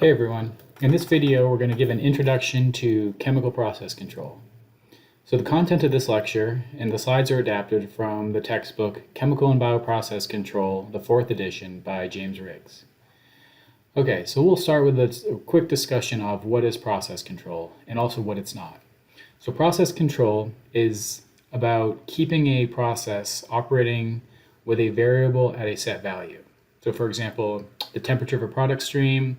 Hey everyone, in this video we're going to give an introduction to chemical process control. So the content of this lecture and the slides are adapted from the textbook Chemical and Bioprocess Control, the 4th edition by James Riggs. Okay, so we'll start with a quick discussion of what is process control and also what it's not. So process control is about keeping a process operating with a variable at a set value. So for example, the temperature of a product stream,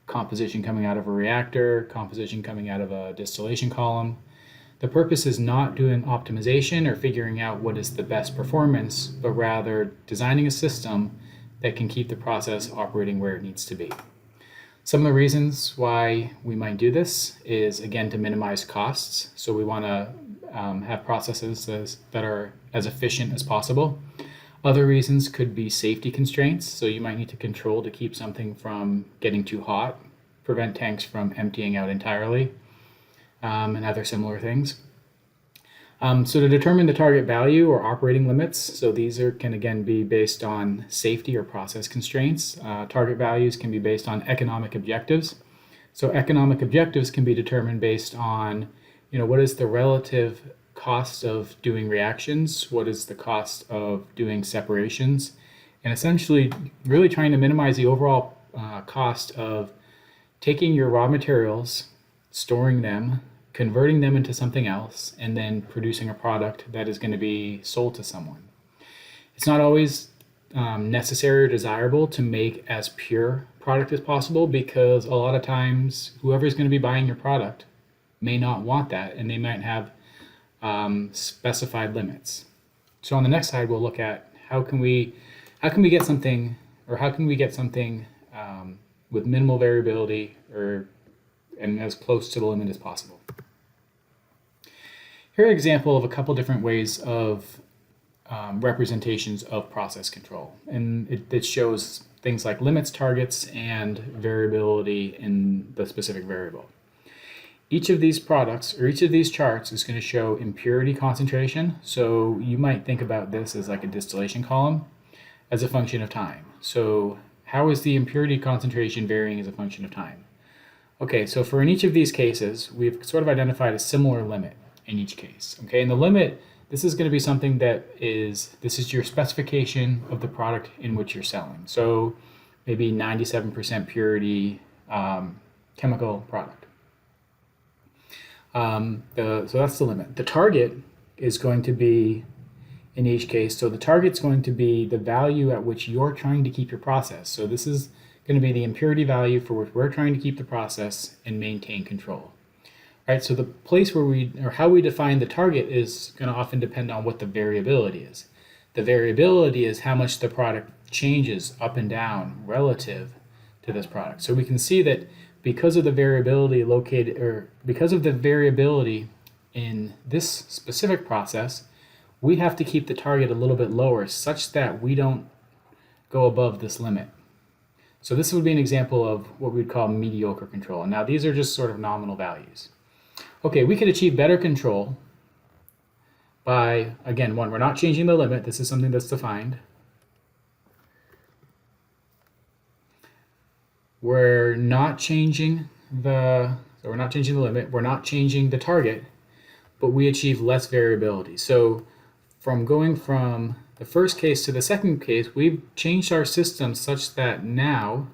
composition coming out of a reactor, composition coming out of a distillation column. The purpose is not doing optimization or figuring out what is the best performance, but rather designing a system that can keep the process operating where it needs to be. Some of the reasons why we might do this is, again, to minimize costs. So we want to have processes that are as efficient as possible. Other reasons could be safety constraints. So you might need to control to keep something from getting too hot, prevent tanks from emptying out entirely, and other similar things. So to determine the target value or operating limits, so these can again be based on safety or process constraints. Target values can be based on economic objectives. So economic objectives can be determined based on, what is the relative cost of doing reactions, what is the cost of doing separations, and essentially really trying to minimize the overall cost of taking your raw materials, storing them, converting them into something else, and then producing a product that is going to be sold to someone. It's not always necessary or desirable to make as pure product as possible, because a lot of times whoever's going to be buying your product may not want that, and they might have specified limits. So on the next slide, we'll look at how can we get something with minimal variability and as close to the limit as possible. Here are an example of a couple different ways of representations of process control, and it shows things like limits, targets, and variability in the specific variable. Each of these products or each of these charts is going to show impurity concentration. So you might think about this as like a distillation column as a function of time. So how is the impurity concentration varying as a function of time? Okay, so in each of these cases, we've sort of identified a similar limit in each case. Okay, and the limit, this is going to be something this is your specification of the product in which you're selling. So maybe 97% purity chemical product. So that's the limit. The target is going to be, in each case, so the target's going to be the value at which you're trying to keep your process. So this is going to be the impurity value for which we're trying to keep the process and maintain control. Right, so the place where how we define the target is going to often depend on what the variability is. The variability is how much the product changes up and down relative to this product. So we can see that because of the variability in this specific process, we have to keep the target a little bit lower such that we don't go above this limit. So this would be an example of what we'd call mediocre control. Now these are just sort of nominal values. Okay, we could achieve better control by, again, one, we're not changing the limit. This is something that's defined. We're not changing the limit, we're not changing the target, but we achieve less variability. So from going from the first case to the second case, we've changed our system such that now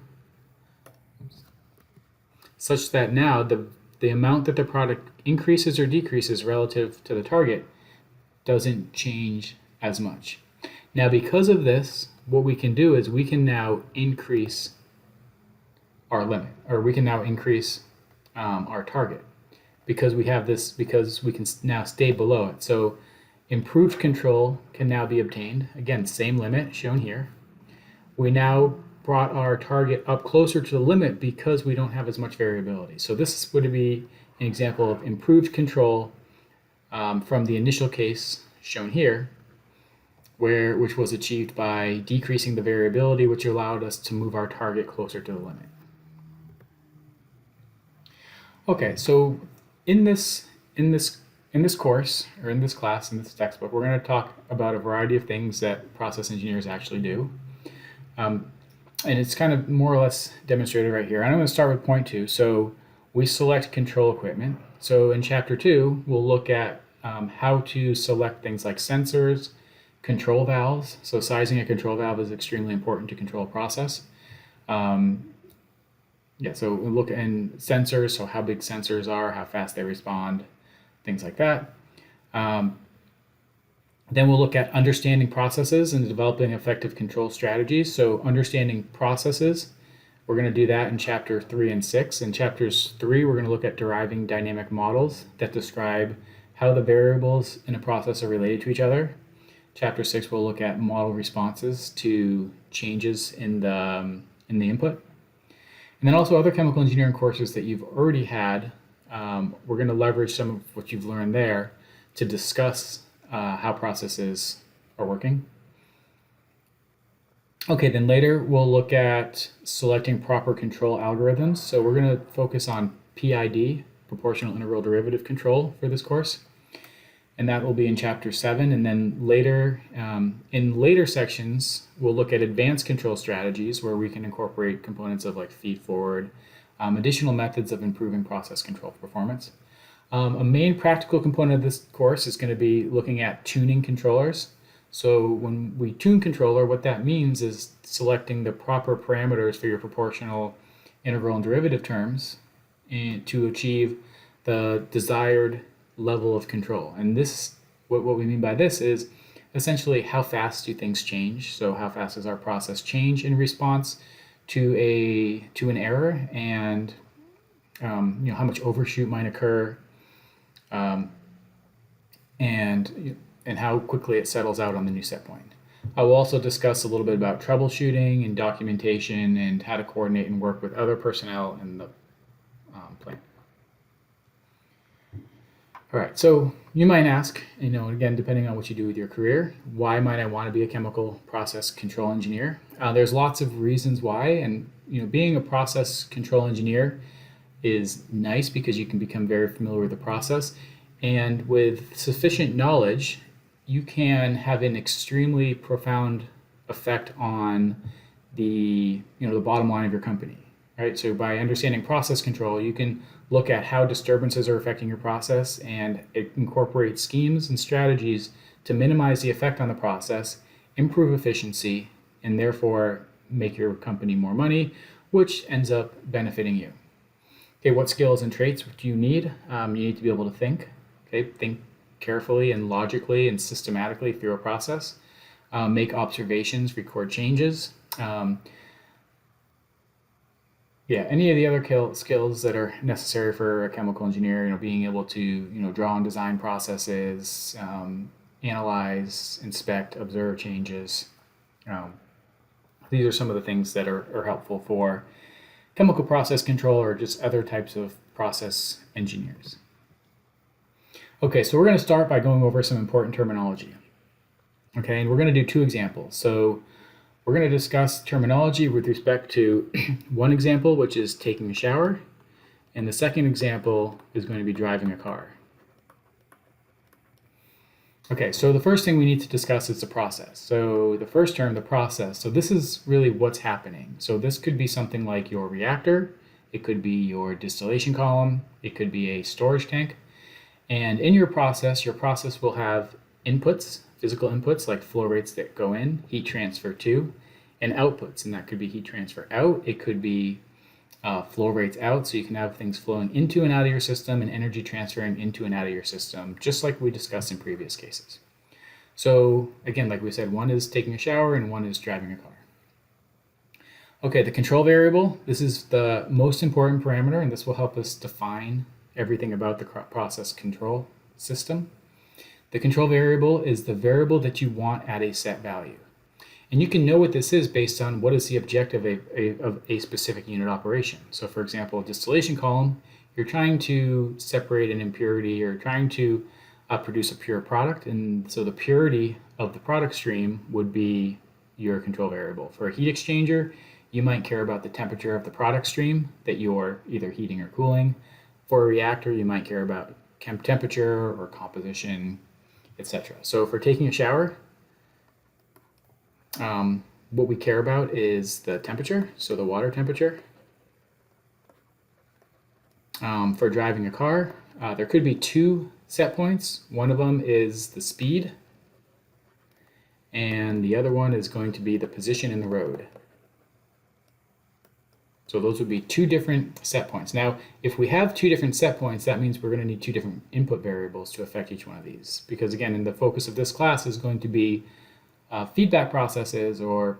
the amount that the product increases or decreases relative to the target doesn't change as much. Now because of this, what we can do is we can now increase our limit, or we can now increase our target because we can now stay below it. So improved control can now be obtained. Again, same limit shown here. We now brought our target up closer to the limit because we don't have as much variability. So this would be an example of improved control from the initial case shown here, which was achieved by decreasing the variability, which allowed us to move our target closer to the limit. Okay, so in this course, or in this class, in this textbook, we're going to talk about a variety of things that process engineers actually do. And it's kind of more or less demonstrated right here. And I'm going to start with point 2. So we select control equipment. So in chapter 2, we'll look at how to select things like sensors, control valves. So sizing a control valve is extremely important to control a process. So we'll look in sensors, so how big sensors are, how fast they respond, things like that. Then we'll look at understanding processes and developing effective control strategies. So understanding processes, we're going to do that in chapter 3 and 6. In chapters 3, we're going to look at deriving dynamic models that describe how the variables in a process are related to each other. Chapter 6, we'll look at model responses to changes in the input. And then also other chemical engineering courses that you've already had, we're going to leverage some of what you've learned there to discuss how processes are working. Okay, then later we'll look at selecting proper control algorithms. So we're going to focus on PID, proportional integral derivative control, for this course. And that will be in chapter 7. And then later, in later sections, we'll look at advanced control strategies where we can incorporate components of like feed forward, additional methods of improving process control performance. A main practical component of this course is going to be looking at tuning controllers. So when we tune controller, what that means is selecting the proper parameters for your proportional integral and derivative terms to achieve the desired level of control. And this, what we mean by this is essentially how fast do things change. So how fast does our process change in response to an error, and how much overshoot might occur, and how quickly it settles out on the new set point. I will also discuss a little bit about troubleshooting and documentation and how to coordinate and work with other personnel in the plant. All right, so you might ask, again, depending on what you do with your career, why might I want to be a chemical process control engineer? There's lots of reasons why, and being a process control engineer is nice because you can become very familiar with the process, and with sufficient knowledge, you can have an extremely profound effect on the bottom line of your company, right? So by understanding process control, you can look at how disturbances are affecting your process, and it incorporates schemes and strategies to minimize the effect on the process, improve efficiency, and therefore make your company more money, which ends up benefiting you. Okay, what skills and traits do you need? You need to be able to think. Okay, think carefully and logically and systematically through a process. Make observations, record changes. Any of the other skills that are necessary for a chemical engineer, being able to, draw and design processes, analyze, inspect, observe changes. These are some of the things that are helpful for chemical process control or just other types of process engineers. Okay, so we're going to start by going over some important terminology. Okay, and we're going to do 2 examples. So we're going to discuss terminology with respect to one example, which is taking a shower, and the second example is going to be driving a car. Okay, so the first thing we need to discuss is the process. So the first term, the process. So this is really what's happening. So this could be something like your reactor, it could be your distillation column, it could be a storage tank. And in your process will have inputs, physical inputs like flow rates that go in, heat transfer to, and outputs, and that could be heat transfer out. It could be flow rates out, so you can have things flowing into and out of your system and energy transferring into and out of your system, just like we discussed in previous cases. So again, like we said, one is taking a shower and one is driving a car. Okay, the control variable, this is the most important parameter, and this will help us define everything about the process control system. The control variable is the variable that you want at a set value. And you can know what this is based on what is the objective of a specific unit operation. So for example, a distillation column, you're trying to separate an impurity or trying to produce a pure product. And so the purity of the product stream would be your control variable. For a heat exchanger, you might care about the temperature of the product stream that you're either heating or cooling. For a reactor, you might care about temperature or composition, etc. So for taking a shower, what we care about is the temperature, so the water temperature. For driving a car, there could be two set points. One of them is the speed, and the other one is going to be the position in the road. So those would be two different set points. Now, if we have two different set points, that means we're going to need two different input variables to affect each one of these. Because again, in the focus of this class is going to be feedback processes or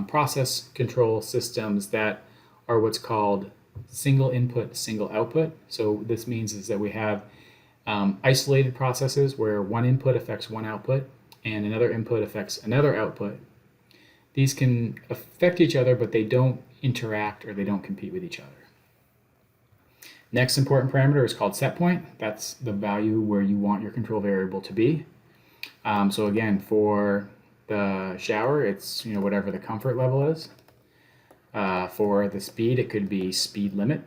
process control systems that are what's called single input, single output. So this means is that we have isolated processes where one input affects one output and another input affects another output. These can affect each other, but they don't interact or they don't compete with each other. Next important parameter is called set point. That's the value where you want your control variable to be. So again, for the shower, it's whatever the comfort level is. For the speed, it could be speed limit.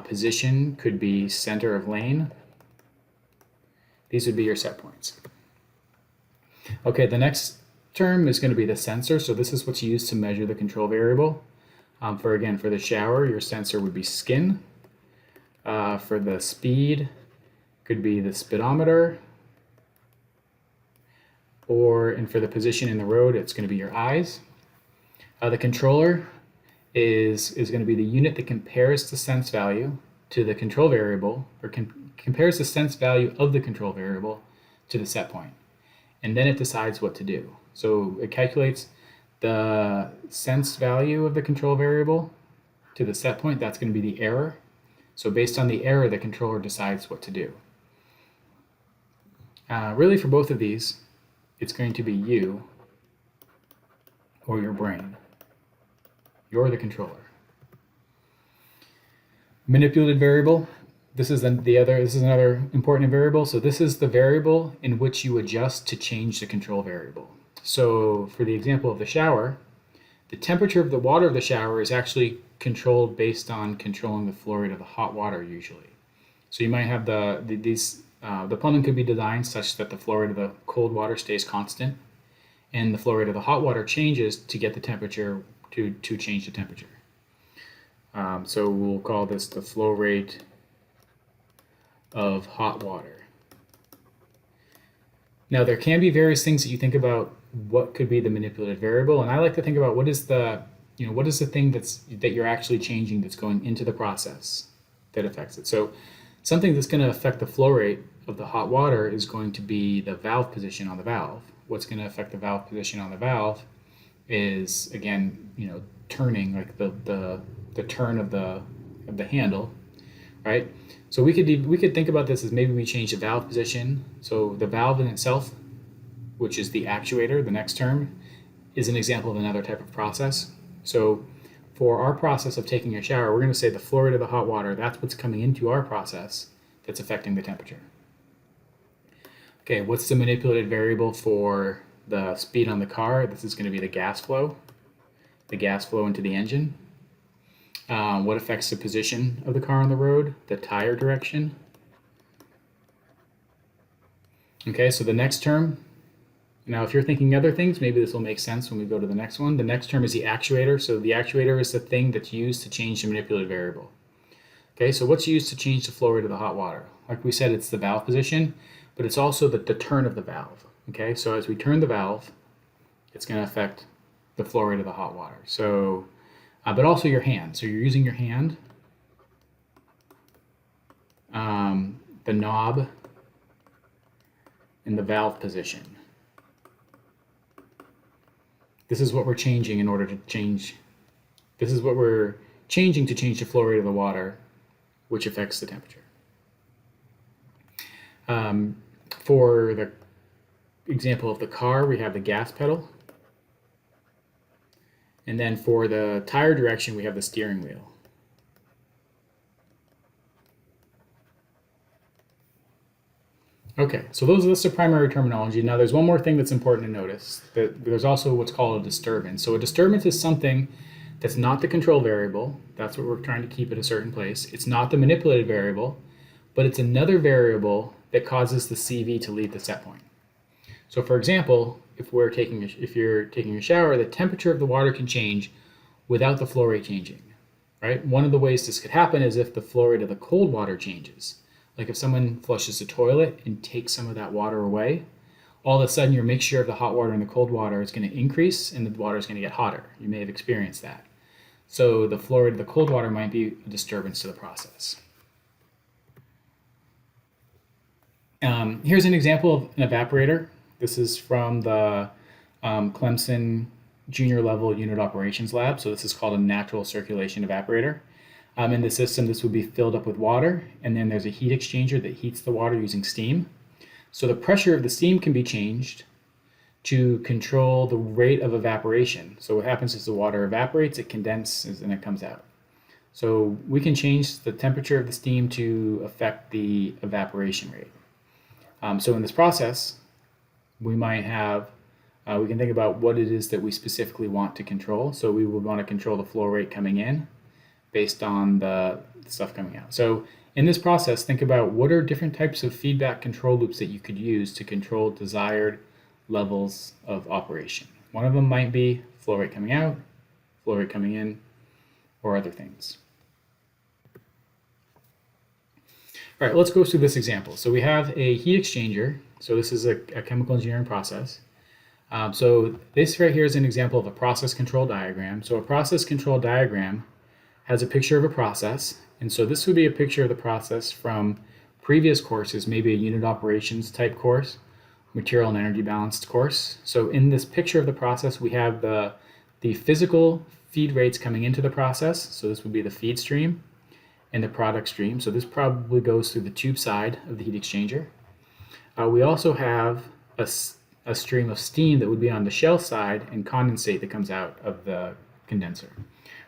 Position could be center of lane. These would be your set points. Okay, the next term is going to be the sensor. So this is what's used to measure the control variable. For the shower, your sensor would be skin. For the speed, could be the speedometer. And for the position in the road, it's going to be your eyes. The controller is going to be the unit that compares the sense value to the control variable, or compares the sense value of the control variable to the set point. And then it decides what to do. So it calculates the sense value of the control variable to the set point. That's going to be the error. So based on the error, the controller decides what to do. Really, for both of these, it's going to be you or your brain. You're the controller. Manipulated variable. This is another important variable. So this is the variable in which you adjust to change the control variable. So for the example of the shower, the temperature of the water of the shower is actually controlled based on controlling the flow rate of the hot water usually. So you might have the plumbing could be designed such that the flow rate of the cold water stays constant and the flow rate of the hot water changes to get the temperature to change the temperature. So we'll call this the flow rate of hot water. Now there can be various things that you think about what could be the manipulated variable, and I like to think about what is the thing that you're actually changing that's going into the process that affects it. So something that's going to affect the flow rate of the hot water is going to be the valve position on the valve. What's going to affect the valve position on the valve is, again, turning, like the turn of the handle, right? So we could think about this as maybe we change the valve position. So the valve in itself, which is the actuator, the next term, is an example of another type of process. So for our process of taking a shower, we're going to say the flow rate of the hot water, that's what's coming into our process that's affecting the temperature. Okay, what's the manipulated variable for the speed on the car? This is going to be the gas flow into the engine. What affects the position of the car on the road? The tire direction. Okay, so the next term, now if you're thinking other things, maybe this will make sense when we go to the next one. The next term is the actuator. So the actuator is the thing that's used to change the manipulated variable. Okay, so what's used to change the flow rate of the hot water? Like we said, it's the valve position, but it's also the turn of the valve. Okay, so as we turn the valve, it's going to affect the flow rate of the hot water. So, but also your hand. So you're using your hand, the knob, and the valve position. This is what we're changing in order to change. This is what we're changing to change the flow rate of the water, which affects the temperature. For the example of the car, we have the gas pedal. And then for the tire direction, we have the steering wheel. Okay, so those are primary terminology. Now there's one more thing that's important to notice, that there's also what's called a disturbance. So a disturbance is something that's not the control variable. That's what we're trying to keep at a certain place. It's not the manipulated variable, but it's another variable that causes the CV to leave the set point. So for example, if you're taking a shower, the temperature of the water can change without the flow rate changing, right? One of the ways this could happen is if the flow rate of the cold water changes. Like if someone flushes the toilet and takes some of that water away, all of a sudden your mixture of the hot water and the cold water is going to increase and the water is going to get hotter. You may have experienced that. So the flow rate of the cold water might be a disturbance to the process. Here's an example of an evaporator. This is from the Clemson junior level unit operations lab. So this is called a natural circulation evaporator. In the system, this would be filled up with water, and then there's a heat exchanger that heats the water using steam. So the pressure of the steam can be changed to control the rate of evaporation. So what happens is the water evaporates, it condenses, and it comes out. So we can change the temperature of the steam to affect the evaporation rate. So in this process, we might have, we can think about what it is that we specifically want to control. So we would want to control the flow rate coming in based on the stuff coming out. So in this process, think about what are different types of feedback control loops that you could use to control desired levels of operation. One of them might be flow rate coming out, flow rate coming in, or other things. All right, let's go through this example. So we have a heat exchanger. So this is a chemical engineering process. So this right here is an example of a process control diagram. So a process control diagram has a picture of a process. And so this would be a picture of the process from previous courses, maybe a unit operations type course, material and energy balanced course. So in this picture of the process, we have the physical feed rates coming into the process. So this would be the feed stream and the product stream. So this probably goes through the tube side of the heat exchanger. We also have a stream of steam that would be on the shell side and condensate that comes out of the condenser.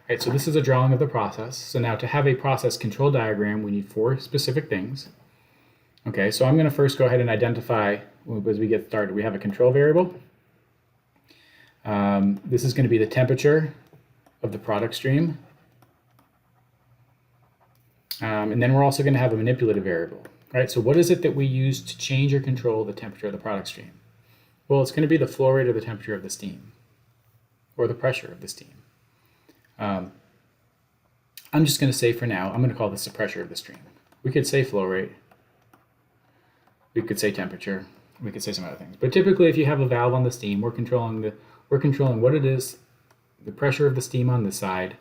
Right, so this is a drawing of the process. So now to have a process control diagram, we need 4 specific things. Okay, so I'm going to first go ahead and identify, as we get started, we have a control variable. This is going to be the temperature of the product stream. And then we're also going to have a manipulative variable. Right, so what is it that we use to change or control the temperature of the product stream? Well, it's going to be the flow rate or the temperature of the steam, or the pressure of the steam. I'm just going to say for now, I'm going to call this the pressure of the stream. We could say flow rate, we could say temperature, we could say some other things. But typically, if you have a valve on the steam, we're controlling what it is, the pressure of the steam on this side,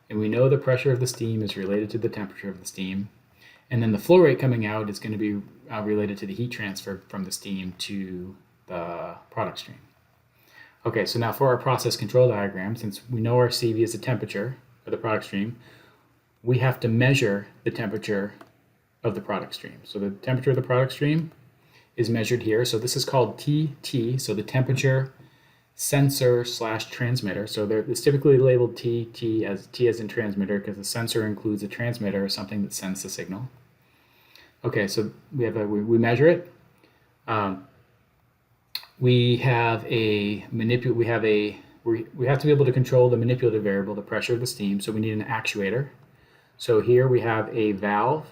and we know the pressure of the steam is related to the temperature of the steam. And then the flow rate coming out is going to be related to the heat transfer from the steam to the product stream. Okay, so now for our process control diagram, since we know our CV is the temperature of the product stream, we have to measure the temperature of the product stream. So the temperature of the product stream is measured here. So this is called TT, so the temperature sensor / transmitter. So it's typically labeled T as in transmitter because the sensor includes a transmitter or something that sends the signal. Okay, so we measure it. We have to be able to control the manipulative variable, the pressure of the steam. So we need an actuator. So here we have a valve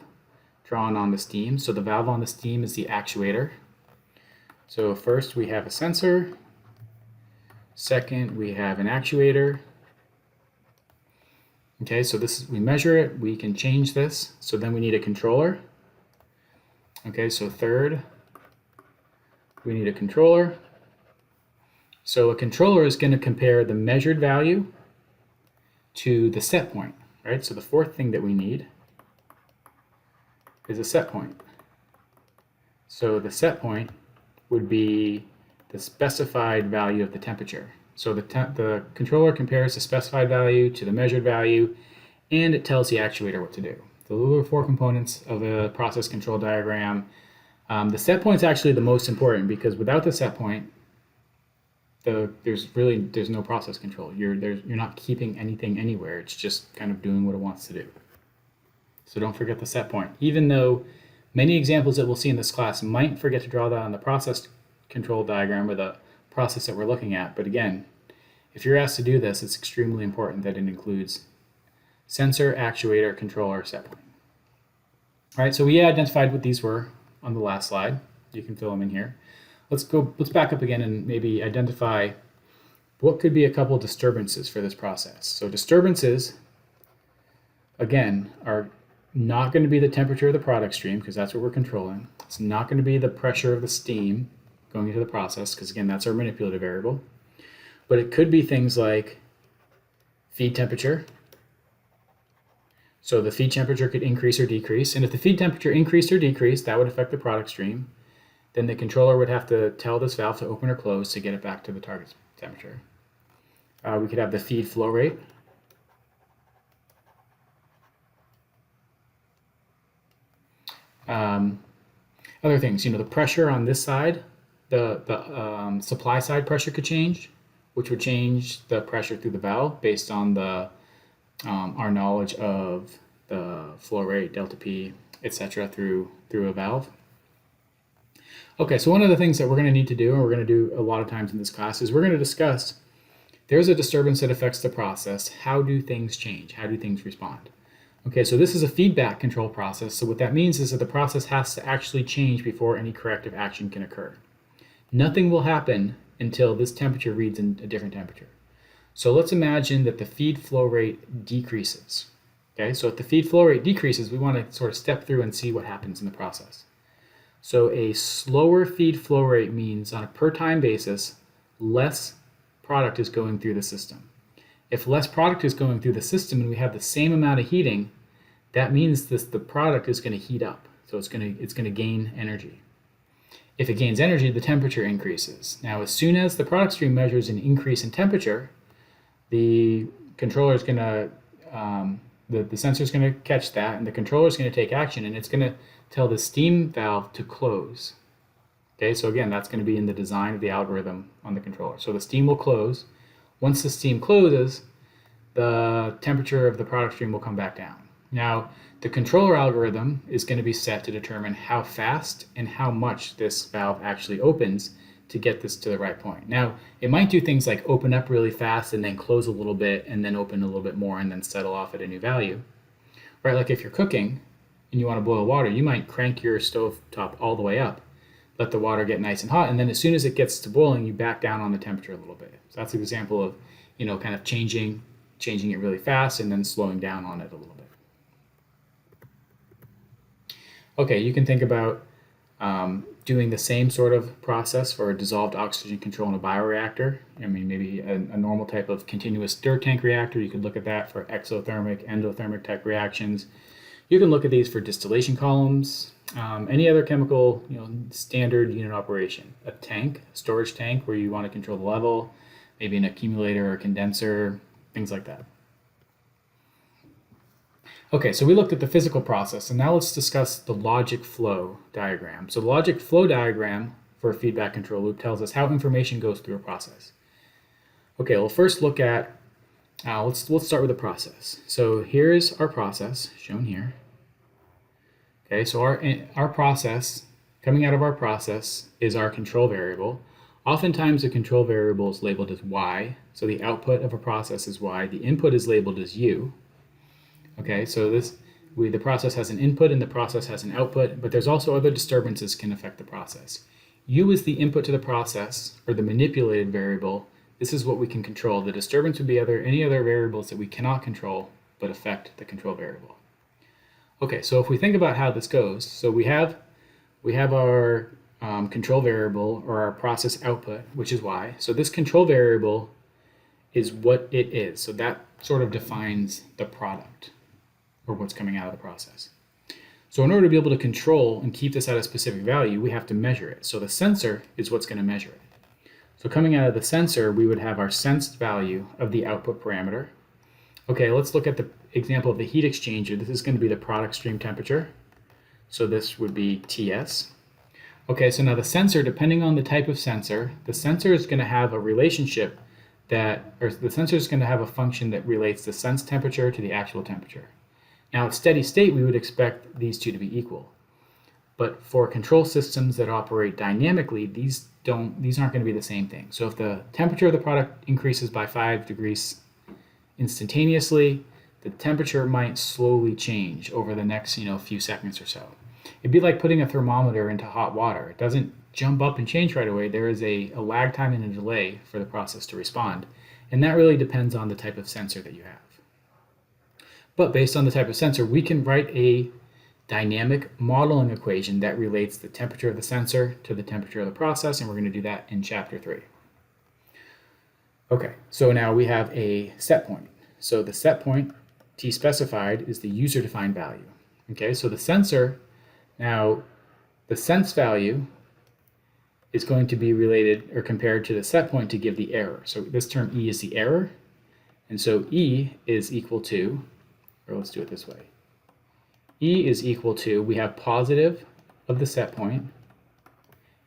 drawn on the steam. So the valve on the steam is the actuator. So first we have a sensor. Second, we have an actuator. Okay, so we measure it. We can change this. So then we need a controller. Okay, so third, we need a controller. So a controller is going to compare the measured value to the set point, right? So the fourth thing that we need is a set point. So the set point would be the specified value of the temperature. So the controller compares the specified value to the measured value, and it tells the actuator what to do. So those are 4 components of a process control diagram. The set point is actually the most important because without the set point, there's no process control. You're not keeping anything anywhere. It's just kind of doing what it wants to do. So don't forget the set point. Even though many examples that we'll see in this class might forget to draw that on the process control diagram or the process that we're looking at. But again, if you're asked to do this, it's extremely important that it includes sensor, actuator, controller, set point. All right, so we identified what these were on the last slide. You can fill them in here. let's back up again and maybe identify what could be a couple disturbances for this process. So disturbances, again, are not going to be the temperature of the product stream, because that's what we're controlling. It's not going to be the pressure of the steam going into the process, because again, that's our manipulative variable. But it could be things like feed temperature. So the feed temperature could increase or decrease. And if the feed temperature increased or decreased, that would affect the product stream. Then the controller would have to tell this valve to open or close to get it back to the target temperature. We could have the feed flow rate. Other things, the pressure on this side, the supply side pressure could change, which would change the pressure through the valve based on the our knowledge of the flow rate, delta P, etc. through a valve. Okay, so one of the things that we're going to need to do, and we're going to do a lot of times in this class, is we're going to discuss, there's a disturbance that affects the process. How do things change? How do things respond? Okay, so this is a feedback control process. So what that means is that the process has to actually change before any corrective action can occur. Nothing will happen until this temperature reads in a different temperature. So let's imagine that the feed flow rate decreases. Okay, so if the feed flow rate decreases, we want to sort of step through and see what happens in the process. So a slower feed flow rate means on a per time basis, less product is going through the system. If less product is going through the system and we have the same amount of heating, that means the product is going to heat up. So it's going to gain energy. If it gains energy, the temperature increases. Now, as soon as the product stream measures an increase in temperature, the controller is going to, the sensor is going to catch that, and the controller is going to take action, and it's going to tell the steam valve to close. Okay, so again, that's going to be in the design of the algorithm on the controller. So the steam will close. Once the steam closes, the temperature of the product stream will come back down. Now, the controller algorithm is going to be set to determine how fast and how much this valve actually opens to get this to the right point. Now, it might do things like open up really fast and then close a little bit and then open a little bit more and then settle off at a new value. Right, like if you're cooking and you want to boil water, you might crank your stove top all the way up, let the water get nice and hot, and then as soon as it gets to boiling, you back down on the temperature a little bit. So that's an example of, kind of changing it really fast and then slowing down on it a little bit. Okay, you can think about doing the same sort of process for a dissolved oxygen control in a bioreactor. I mean, maybe a normal type of continuous stir tank reactor. You could look at that for exothermic, endothermic type reactions. You can look at these for distillation columns, any other chemical, standard unit operation. A tank, a storage tank where you want to control the level, maybe an accumulator or a condenser, things like that. Okay, so we looked at the physical process, and now let's discuss the logic flow diagram. So the logic flow diagram for a feedback control loop tells us how information goes through a process. Okay, we'll first look at, let's start with the process. So here's our process, shown here. Okay, so our process, coming out of our process, is our control variable. Oftentimes the control variable is labeled as Y, so the output of a process is Y, the input is labeled as U. Okay, so the process has an input and the process has an output, but there's also other disturbances can affect the process. U is the input to the process, or the manipulated variable. This is what we can control. The disturbance would be any other variables that we cannot control but affect the control variable. Okay, so if we think about how this goes, so we have our control variable, or our process output, which is Y. So this control variable is what it is. So that sort of defines the product, or what's coming out of the process. So in order to be able to control and keep this at a specific value, we have to measure it. So the sensor is what's going to measure it. So coming out of the sensor, we would have our sensed value of the output parameter. Okay, let's look at the example of the heat exchanger. This is going to be the product stream temperature. So this would be TS. Okay, so now the sensor, depending on the type of sensor, the sensor is going to have a relationship the sensor is going to have a function that relates the sensed temperature to the actual temperature. Now at steady state, we would expect these two to be equal. But for control systems that operate dynamically, these aren't going to be the same thing. So if the temperature of the product increases by 5 degrees instantaneously, the temperature might slowly change over the next few seconds or so. It'd be like putting a thermometer into hot water. It doesn't jump up and change right away. There is a lag time and a delay for the process to respond. And that really depends on the type of sensor that you have. But based on the type of sensor, we can write a dynamic modeling equation that relates the temperature of the sensor to the temperature of the process, and we're going to do that in Chapter 3. Okay, so now we have a set point. So the set point, T specified, is the user-defined value. Okay, so the sensor, now the sense value is going to be related or compared to the set point to give the error. So this term E is the error, and so E is equal to, or let's do it this way. E is equal to, we have positive of the set point,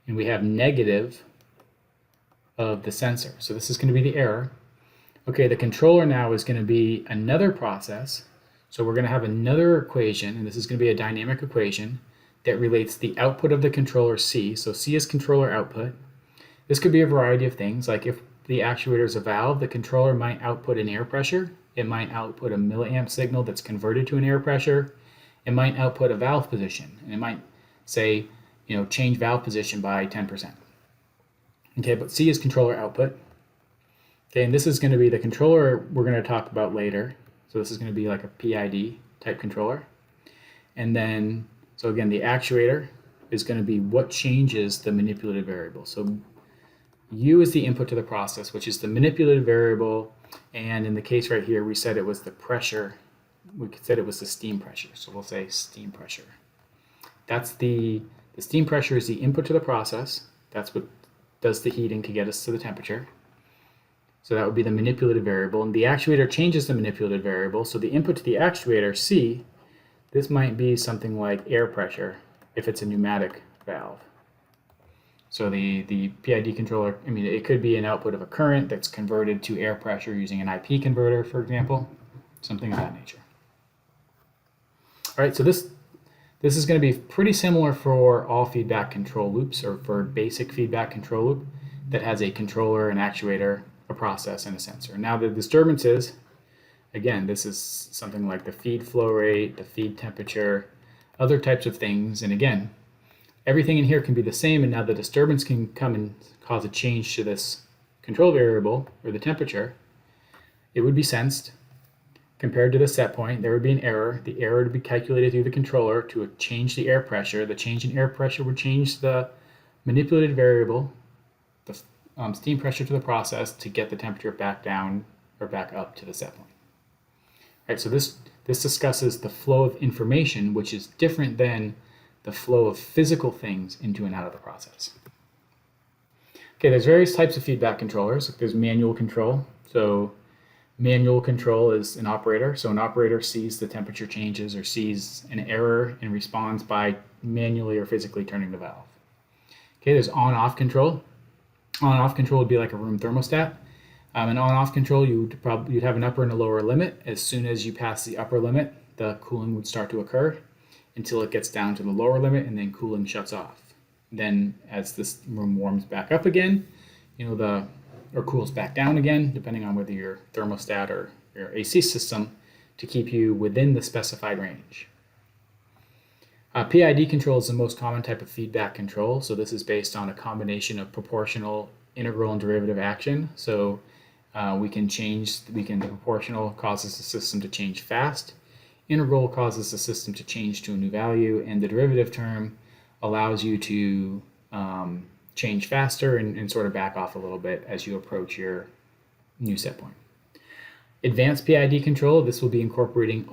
and we have negative of the sensor. So this is going to be the error. Okay, the controller now is going to be another process. So we're going to have another equation, and this is going to be a dynamic equation that relates the output of the controller C. So C is controller output. This could be a variety of things, like if the actuator is a valve, the controller might output an air pressure. It might output a milliamp signal that's converted to an air pressure. It might output a valve position, and it might say, change valve position by 10%. Okay, but C is controller output. Okay, and this is going to be the controller we're going to talk about later. So this is going to be like a PID type controller. And then, so again, the actuator is going to be what changes the manipulated variable. So U is the input to the process, which is the manipulated variable. And in the case right here, we said it was the pressure. We said it was the steam pressure. So we'll say steam pressure. That's the steam pressure is the input to the process. That's what does the heating to get us to the temperature. So that would be the manipulated variable. And the actuator changes the manipulated variable. So the input to the actuator, C, this might be something like air pressure if it's a pneumatic valve. So the PID controller, it could be an output of a current that's converted to air pressure using an IP converter, for example, something of that nature. All right, so this is going to be pretty similar for all feedback control loops, or for basic feedback control loop that has a controller, an actuator, a process, and a sensor. Now the disturbances, again, this is something like the feed flow rate, the feed temperature, other types of things. And again, everything in here can be the same, and now the disturbance can come and cause a change to this control variable, or the temperature. It would be sensed. Compared to the set point, there would be an error. The error would be calculated through the controller to change the air pressure. The change in air pressure would change the manipulated variable, the steam pressure to the process, to get the temperature back down or back up to the set point. All right, so this discusses the flow of information, which is different than the flow of physical things into and out of the process. Okay, there's various types of feedback controllers. There's manual control. So manual control is an operator. So an operator sees the temperature changes or sees an error and responds by manually or physically turning the valve. Okay, there's on-off control. On-off control would be like a room thermostat. An on-off control, you'd have an upper and a lower limit. As soon as you pass the upper limit, the cooling would start to occur until it gets down to the lower limit, and then cooling shuts off. Then as this room warms back up again, or cools back down again, depending on whether your thermostat or your AC system, to keep you within the specified range. PID control is the most common type of feedback control. So this is based on a combination of proportional, integral, and derivative action. So the proportional causes the system to change fast. Integral causes the system to change to a new value, and the derivative term allows you to change faster and sort of back off a little bit as you approach your new set point. Advanced PID control, this will be incorporating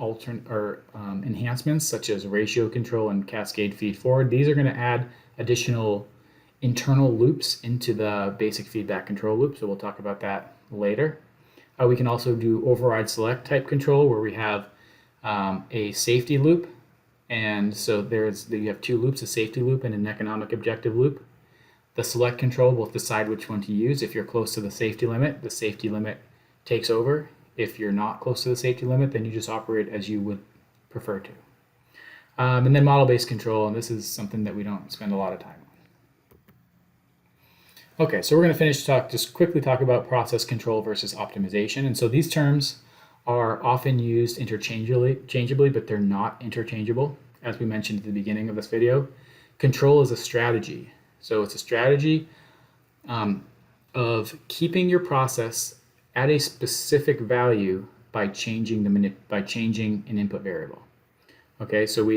enhancements such as ratio control and cascade feed forward. These are going to add additional internal loops into the basic feedback control loop, so we'll talk about that later. We can also do override select type control, where we have a safety loop, and so you have two loops, a safety loop and an economic objective loop. The select control will decide which one to use. If you're close to the safety limit takes over. If you're not close to the safety limit, then you just operate as you would prefer to. And then model-based control, and this is something that we don't spend a lot of time on. Okay, so we're going to just quickly talk about process control versus optimization. And so these terms are often used interchangeably, but they're not interchangeable. As we mentioned at the beginning of this video, control is a strategy. So it's a strategy of keeping your process at a specific value by changing an input variable. Okay, so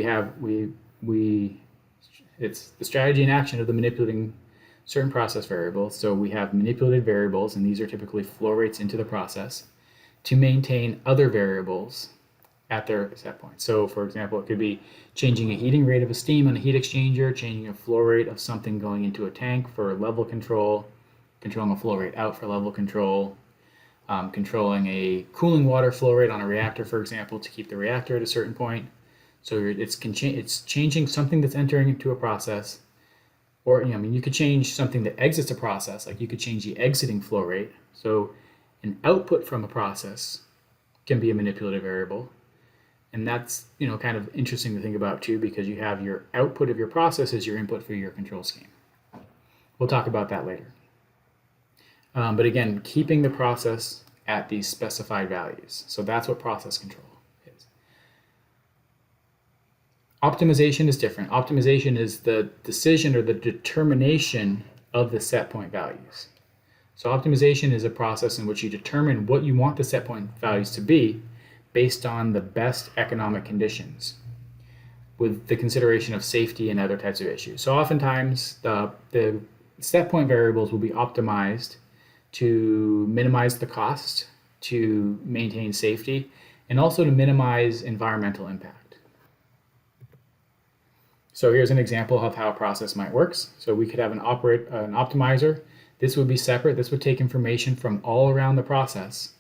it's the strategy and action of the manipulating certain process variables. So we have manipulated variables, and these are typically flow rates into the process, to maintain other variables at their set point. So for example, it could be changing a heating rate of a steam on a heat exchanger, changing a flow rate of something going into a tank for level control, controlling a flow rate out for level control, controlling a cooling water flow rate on a reactor, for example, to keep the reactor at a certain point. So it's changing something that's entering into a process, or you could change something that exits a process, like you could change the exiting flow rate. So an output from a process can be a manipulative variable, and that's kind of interesting to think about too, because you have your output of your process as your input for your control scheme. We'll talk about that later. But again, keeping the process at these specified values. So that's what process control is. Optimization is different. Optimization is the decision or the determination of the set point values. So optimization is a process in which you determine what you want the set point values to be based on the best economic conditions, with the consideration of safety and other types of issues. So oftentimes the set point variables will be optimized to minimize the cost, to maintain safety, and also to minimize environmental impact. So here's an example of how a process might work. So we could have an optimizer. This would be separate. This would take information from all around the process,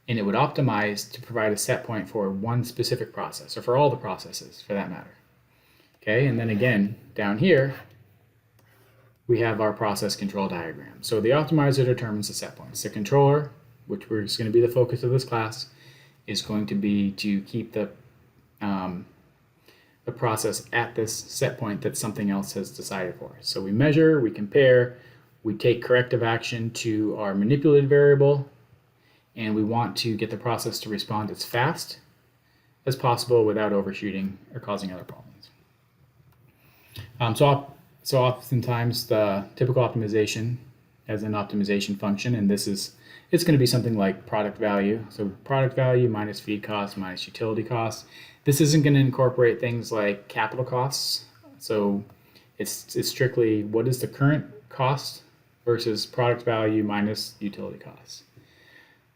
and it would optimize to provide a set point for one specific process, or for all the processes for that matter. Okay, and then again, down here, we have our process control diagram. So the optimizer determines the set points. The controller, which is going to be the focus of this class, is going to be to keep the process at this set point that something else has decided for. So we measure, we compare, we take corrective action to our manipulated variable, and we want to get the process to respond as fast as possible without overshooting or causing other problems. So oftentimes the typical optimization has an optimization function, and it's going to be something like product value. So product value minus feed cost minus utility costs. This isn't going to incorporate things like capital costs. So it's strictly what is the current cost versus product value minus utility costs.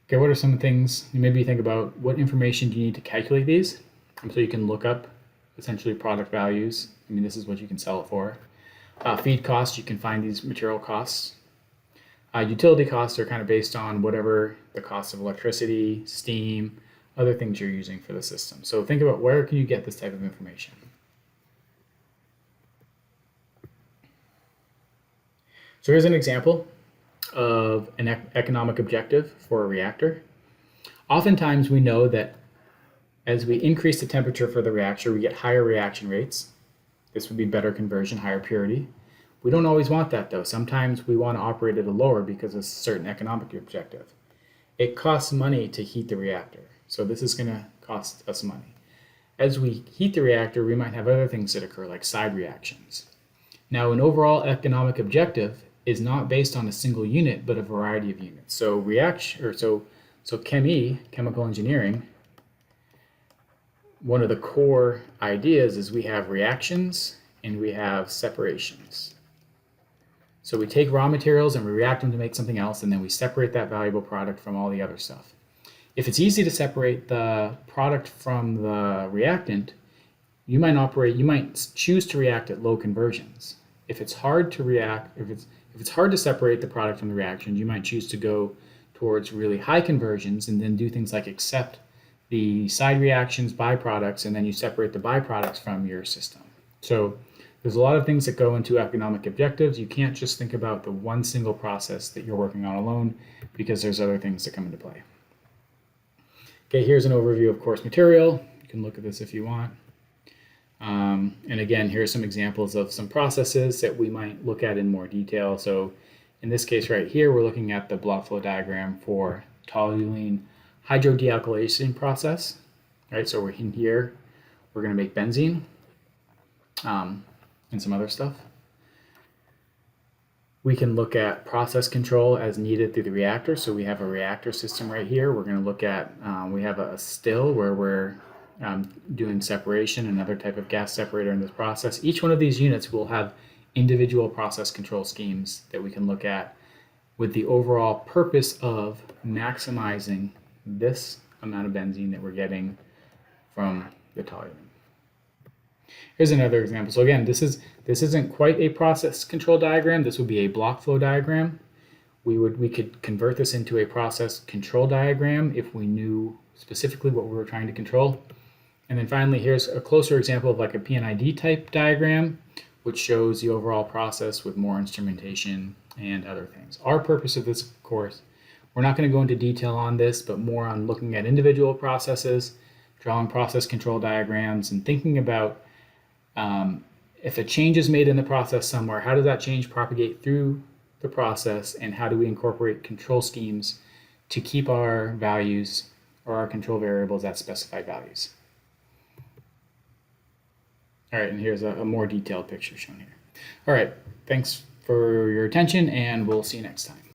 Okay, what are some things you maybe think about? What information do you need to calculate these? So you can look up essentially product values. This is what you can sell it for. Feed costs, you can find these material costs. Utility costs are kind of based on whatever the cost of electricity, steam, other things you're using for the system. So think about where can you get this type of information. So here's an example of an economic objective for a reactor. Oftentimes we know that as we increase the temperature for the reactor, we get higher reaction rates. This would be better conversion, higher purity. We don't always want that though. Sometimes we want to operate at a lower because of a certain economic objective. It costs money to heat the reactor, so this is going to cost us money. As we heat the reactor, we might have other things that occur, like side reactions. Now, an overall economic objective is not based on a single unit, but a variety of units. So chemical engineering, one of the core ideas is we have reactions and we have separations. So we take raw materials and we react them to make something else, and then we separate that valuable product from all the other stuff. If it's easy to separate the product from the reactant, you might choose to react at low conversions. If it's hard to separate the product from the reaction, you might choose to go towards really high conversions and then do things like accept the side reactions, byproducts, and then you separate the byproducts from your system. So there's a lot of things that go into economic objectives. You can't just think about the one single process that you're working on alone, because there's other things that come into play. Okay, here's an overview of course material. You can look at this if you want. And again, here's some examples of some processes that we might look at in more detail. So in this case right here, we're looking at the block flow diagram for toluene hydrodealkylation process. Right, so we're in here, we're going to make benzene and some other stuff. We can look at process control as needed through the reactor. So we have a reactor system right here. We're going to look at, we have a still where we're doing separation, another type of gas separator in this process. Each one of these units will have individual process control schemes that we can look at with the overall purpose of maximizing this amount of benzene that we're getting from the toluene. Here's another example. So again, this isn't quite a process control diagram. This would be a block flow diagram. We could convert this into a process control diagram if we knew specifically what we were trying to control. And then finally, here's a closer example of like a PNID type diagram, which shows the overall process with more instrumentation and other things. Our purpose of this course, we're not going to go into detail on this, but more on looking at individual processes, drawing process control diagrams, and thinking about if a change is made in the process somewhere, how does that change propagate through the process, and how do we incorporate control schemes to keep our values or our control variables at specified values. All right, and here's a more detailed picture shown here. All right, thanks for your attention, and we'll see you next time.